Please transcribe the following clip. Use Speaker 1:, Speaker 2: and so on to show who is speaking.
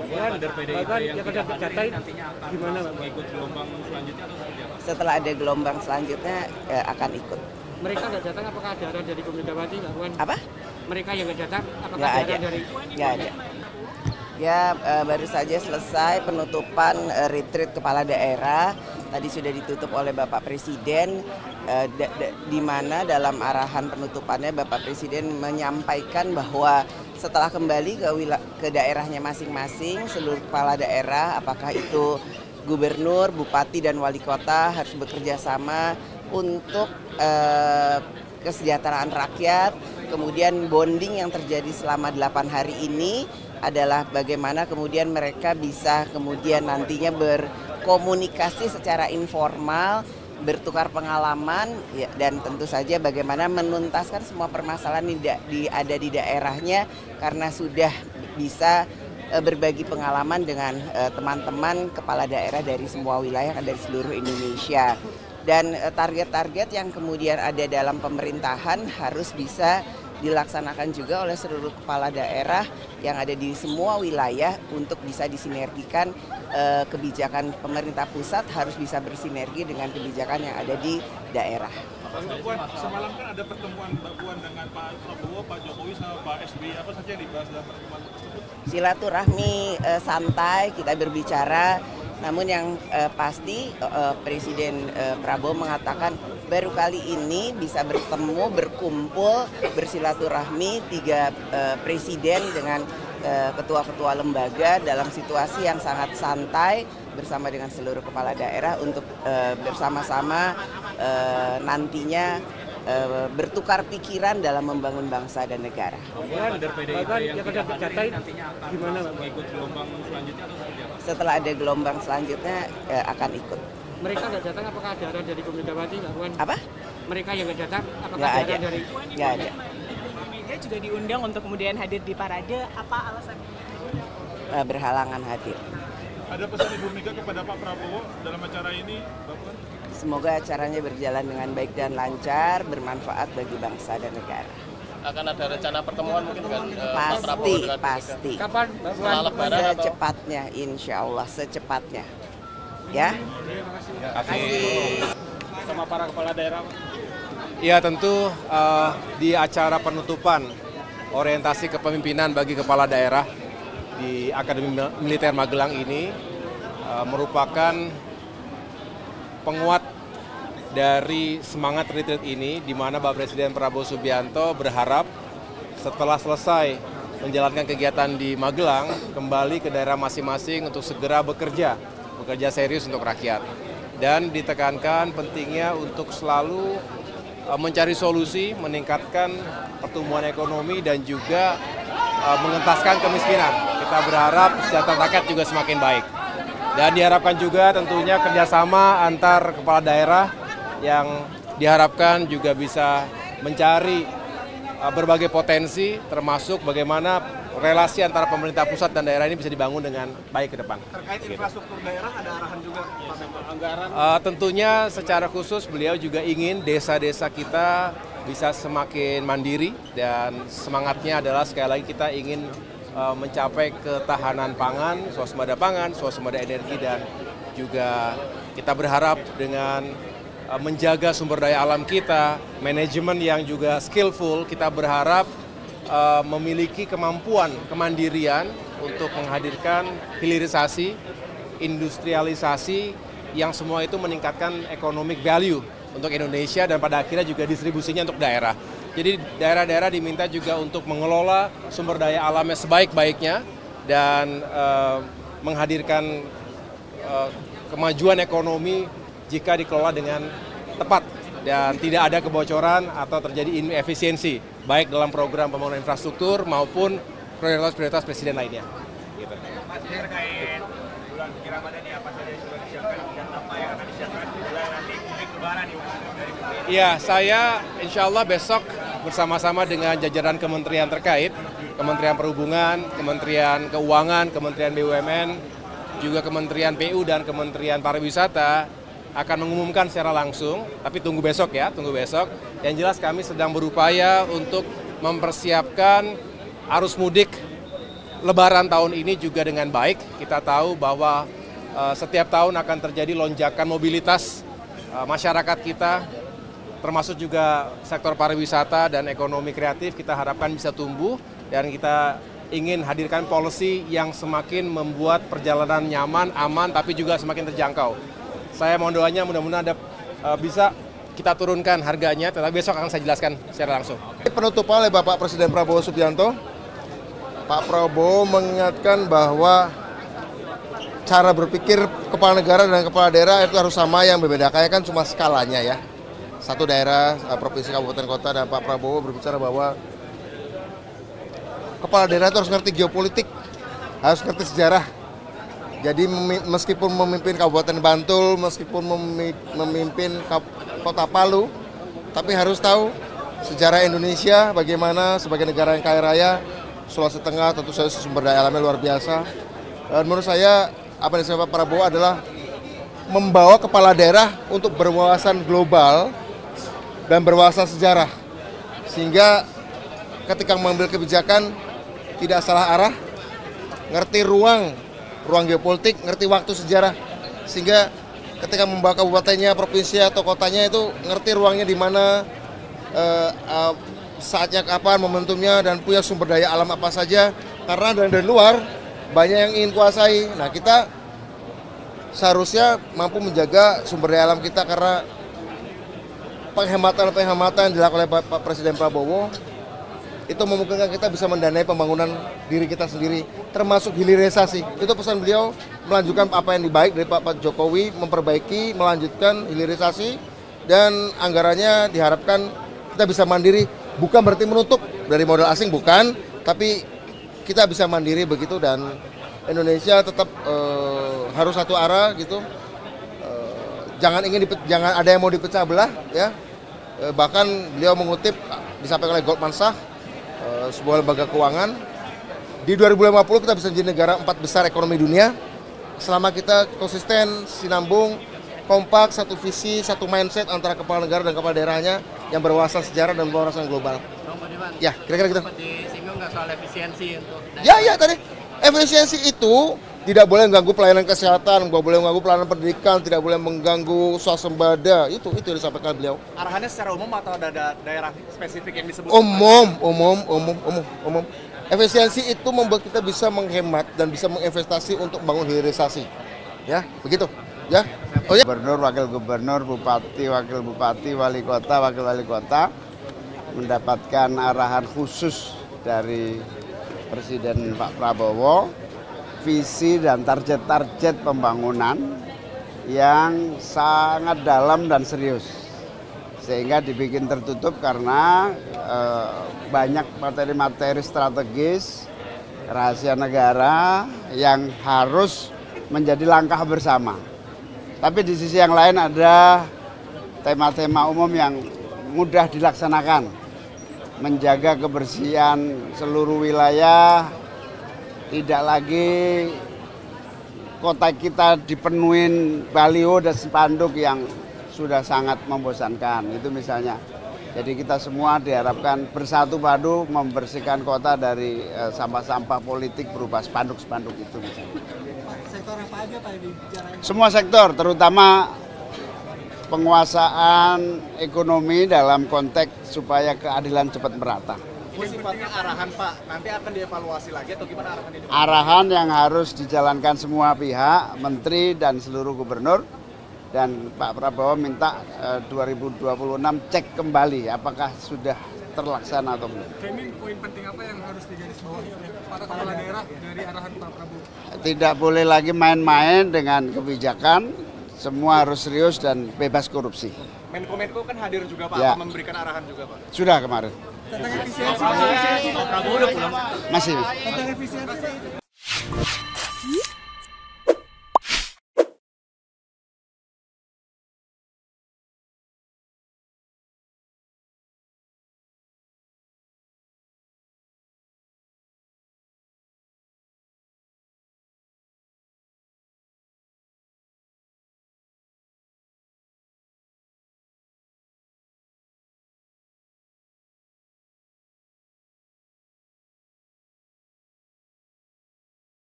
Speaker 1: Kader PDIP yang tidak hadir ini nantinya akan mengikut gelombang selanjutnya atau seperti apa?
Speaker 2: Setelah ada gelombang selanjutnya akan ikut.
Speaker 3: Mereka nggak datang, apakah ada arahan dari Bu Megawati, Mbak Puan?
Speaker 2: Apa?
Speaker 3: Mereka yang nggak datang, apakah
Speaker 2: Nggak
Speaker 3: ada
Speaker 2: ada.
Speaker 3: arahan dari?
Speaker 2: Nggak ada. Ya, baru saja selesai penutupan retreat kepala daerah. Tadi sudah ditutup oleh Bapak Presiden, di mana dalam arahan penutupannya Bapak Presiden menyampaikan bahwa setelah kembali ke daerahnya masing-masing, seluruh kepala daerah, apakah itu gubernur, bupati, dan wali kota harus bekerja sama untuk kesejahteraan rakyat. Kemudian bonding yang terjadi selama 8 hari ini adalah bagaimana kemudian mereka bisa kemudian nantinya berkomunikasi secara informal, bertukar pengalaman, ya, dan tentu saja bagaimana menuntaskan semua permasalahan ada di daerahnya karena sudah bisa berbagi pengalaman dengan teman-teman kepala daerah dari semua wilayah dari seluruh Indonesia. Dan target-target yang kemudian ada dalam pemerintahan harus bisa dilaksanakan juga oleh seluruh kepala daerah yang ada di semua wilayah untuk bisa disinergikan. Kebijakan pemerintah pusat harus bisa bersinergi dengan kebijakan yang ada di daerah.
Speaker 4: Mbak Puan, semalam kan ada pertemuan Mbak Puan dengan Pak Prabowo, Pak Jokowi sama Pak SBY. Apa saja yang dibahas dalam pertemuan tersebut?
Speaker 2: Silaturahmi santai, kita berbicara. Namun yang pasti Presiden Prabowo mengatakan baru kali ini bisa bertemu, berkumpul, bersilaturahmi 3 presiden dengan ketua-ketua lembaga dalam situasi yang sangat santai bersama dengan seluruh kepala daerah untuk bersama-sama nantinya bertukar pikiran dalam membangun bangsa dan negara.
Speaker 1: Kader PDIP yang tidak hadir ini nantinya akan mengikut gelombang selanjutnya atau seperti apa?
Speaker 2: Setelah ada gelombang selanjutnya akan ikut.
Speaker 3: Mereka nggak datang, apakah ada arahan dari Bu Megawati, Mbak Puan?
Speaker 2: Apa?
Speaker 3: Mereka yang nggak datang, apakah
Speaker 2: Nggak
Speaker 3: ada
Speaker 2: ada.
Speaker 3: arahan dari?
Speaker 2: Nggak ada.
Speaker 5: Mega juga diundang untuk kemudian hadir di parade. Apa alasannya?
Speaker 2: Berhalangan hadir.
Speaker 4: Ada pesan Ibu Mega kepada Pak Prabowo dalam acara ini, Mbak Puan?
Speaker 2: Semoga acaranya berjalan dengan baik dan lancar, bermanfaat bagi bangsa dan negara.
Speaker 6: Akan ada rencana pertemuan mungkin dengan Pak Prabowo dengan Bu Mega?
Speaker 2: Pasti.
Speaker 3: Kapan, Mbak Puan?
Speaker 6: Setelah Lebaran atau?
Speaker 2: Secepatnya, insya Allah secepatnya. Ya.
Speaker 1: Sama para kepala daerah.
Speaker 7: Ya tentu di acara penutupan orientasi kepemimpinan bagi kepala daerah di Akademi Militer Magelang ini merupakan penguat dari semangat retreat ini, di mana Bapak Presiden Prabowo Subianto berharap setelah selesai menjalankan kegiatan di Magelang, kembali ke daerah masing-masing untuk segera bekerja serius untuk rakyat. Dan ditekankan pentingnya untuk selalu mencari solusi, meningkatkan pertumbuhan ekonomi dan juga mengentaskan kemiskinan. Kita berharap kesejahteraan rakyat juga semakin baik. Dan diharapkan juga tentunya kerjasama antar kepala daerah yang diharapkan juga bisa mencari berbagai potensi, termasuk bagaimana relasi antara pemerintah pusat dan daerah ini bisa dibangun dengan baik ke depan.
Speaker 4: Terkait infrastruktur daerah ada arahan juga
Speaker 1: Anggaran
Speaker 7: Tentunya secara khusus beliau juga ingin desa-desa kita bisa semakin mandiri, dan semangatnya adalah sekali lagi kita ingin mencapai ketahanan pangan, swasembada energi, dan juga kita berharap dengan menjaga sumber daya alam kita, manajemen yang juga skillful, kita berharap memiliki kemampuan kemandirian untuk menghadirkan hilirisasi, industrialisasi yang semua itu meningkatkan economic value untuk Indonesia dan pada akhirnya juga distribusinya untuk daerah. Jadi daerah-daerah diminta juga untuk mengelola sumber daya alamnya sebaik-baiknya dan menghadirkan kemajuan ekonomi jika dikelola dengan tepat dan tidak ada kebocoran atau terjadi inefisiensi baik dalam program pembangunan infrastruktur maupun prioritas-prioritas presiden lainnya. Gitu.
Speaker 4: Terkait bulan suci Ramadan ini apa saja yang sudah disiapkan dan apa yang akan disiapkan bulan nanti mudik lebaran nih dari
Speaker 7: Iya, saya insya Allah besok bersama-sama dengan jajaran kementerian terkait, Kementerian Perhubungan, Kementerian Keuangan, Kementerian BUMN, juga Kementerian PU dan Kementerian Pariwisata akan mengumumkan secara langsung, tapi tunggu besok ya, tunggu besok. Yang jelas kami sedang berupaya untuk mempersiapkan arus mudik Lebaran tahun ini juga dengan baik. Kita tahu bahwa setiap tahun akan terjadi lonjakan mobilitas masyarakat kita, termasuk juga sektor pariwisata dan ekonomi kreatif. Kita harapkan bisa tumbuh dan kita ingin hadirkan policy yang semakin membuat perjalanan nyaman, aman, tapi juga semakin terjangkau. Saya mohon doanya mudah-mudahan bisa kita turunkan harganya, tetapi besok akan saya jelaskan secara langsung.
Speaker 8: Penutupan oleh Bapak Presiden Prabowo Subianto, Pak Prabowo mengingatkan bahwa cara berpikir kepala negara dan kepala daerah itu harus sama, yang membedakannya kan cuma skalanya ya. Satu daerah, provinsi, kabupaten, kota, dan Pak Prabowo berbicara bahwa kepala daerah itu harus ngerti geopolitik, harus ngerti sejarah. Jadi meskipun memimpin Kabupaten Bantul, meskipun memimpin Kota Palu, tapi harus tahu sejarah Indonesia bagaimana sebagai negara yang kaya raya. Sulawesi Tengah tentu saja sumber daya alamnya luar biasa. Dan menurut saya apa yang disampaikan Pak Prabowo adalah membawa kepala daerah untuk berwawasan global dan berwawasan sejarah, sehingga ketika mengambil kebijakan tidak salah arah, ngerti ruang geopolitik, ngerti waktu sejarah, sehingga ketika membawa kabupatennya, provinsi atau kotanya itu ngerti ruangnya di mana, saatnya kapan, momentumnya, dan punya sumber daya alam apa saja. Karena dari luar banyak yang ingin kuasai. Nah, kita seharusnya mampu menjaga sumber daya alam kita, karena penghematan yang dilakukan oleh Pak Presiden Prabowo itu memungkinkan kita bisa mendanai pembangunan diri kita sendiri, termasuk hilirisasi. Itu pesan beliau, melanjutkan apa yang baik dari Pak Jokowi, memperbaiki, melanjutkan hilirisasi, dan anggarannya diharapkan kita bisa mandiri, bukan berarti menutup dari modal asing, bukan, tapi kita bisa mandiri begitu, dan Indonesia tetap harus satu arah gitu. Jangan ada yang mau dipecah belah ya. Bahkan beliau mengutip disampaikan oleh Goldman Sachs, sebuah lembaga keuangan, di 2050 kita bisa menjadi negara 4 besar ekonomi dunia selama kita konsisten, sinambung, kompak, satu visi, satu mindset antara kepala negara dan kepala daerahnya yang berwawasan sejarah dan berwawasan global. Ya, kira-kira gitu.
Speaker 6: Disinggung nggak soal efisiensi untuk
Speaker 8: Ya tadi efisiensi itu tidak boleh mengganggu pelayanan kesehatan, nggak boleh mengganggu pelayanan pendidikan, tidak boleh mengganggu swasembada. Itu yang disampaikan beliau.
Speaker 4: Arahannya secara umum atau ada daerah spesifik yang disebut?
Speaker 8: Umum. Efisiensi itu membuat kita bisa menghemat dan bisa menginvestasi untuk membangun hilirisasi. Ya, begitu. Ya. Oh ya.
Speaker 9: Gubernur, wakil gubernur, bupati, wakil bupati, wali kota, wakil wali kota mendapatkan arahan khusus dari Presiden Pak Prabowo, visi dan target-target pembangunan yang sangat dalam dan serius, sehingga dibikin tertutup karena banyak materi-materi strategis rahasia negara yang harus menjadi langkah bersama. Tapi di sisi yang lain ada tema-tema umum yang mudah dilaksanakan, menjaga kebersihan seluruh wilayah, tidak lagi kota kita dipenuhin baliho dan spanduk yang sudah sangat membosankan, itu misalnya. Jadi kita semua diharapkan bersatu padu membersihkan kota dari sampah-sampah politik berupa spanduk-spanduk itu misalnya.
Speaker 10: Sektor apa aja Pak yang dibicarain?
Speaker 9: Semua sektor, terutama penguasaan ekonomi dalam konteks supaya keadilan cepat merata.
Speaker 4: Sifatnya arahan Pak, nanti akan dievaluasi lagi atau gimana arahannya?
Speaker 9: Arahan yang harus dijalankan semua pihak, menteri dan seluruh gubernur, dan Pak Prabowo minta 2026 cek kembali apakah sudah terlaksana atau belum.
Speaker 10: Framing poin penting apa yang harus digarisbawahi oleh para kepala daerah dari arahan Pak Prabowo?
Speaker 9: Tidak boleh lagi main-main dengan kebijakan, semua harus serius dan bebas korupsi.
Speaker 4: Menko kan hadir juga Pak,
Speaker 9: ya.
Speaker 4: memberikan arahan juga Pak.
Speaker 9: Sudah kemarin.
Speaker 10: Tentang efisiensi,
Speaker 3: Prabowo udah pulang.
Speaker 9: Masih.
Speaker 10: tentang efisiensi.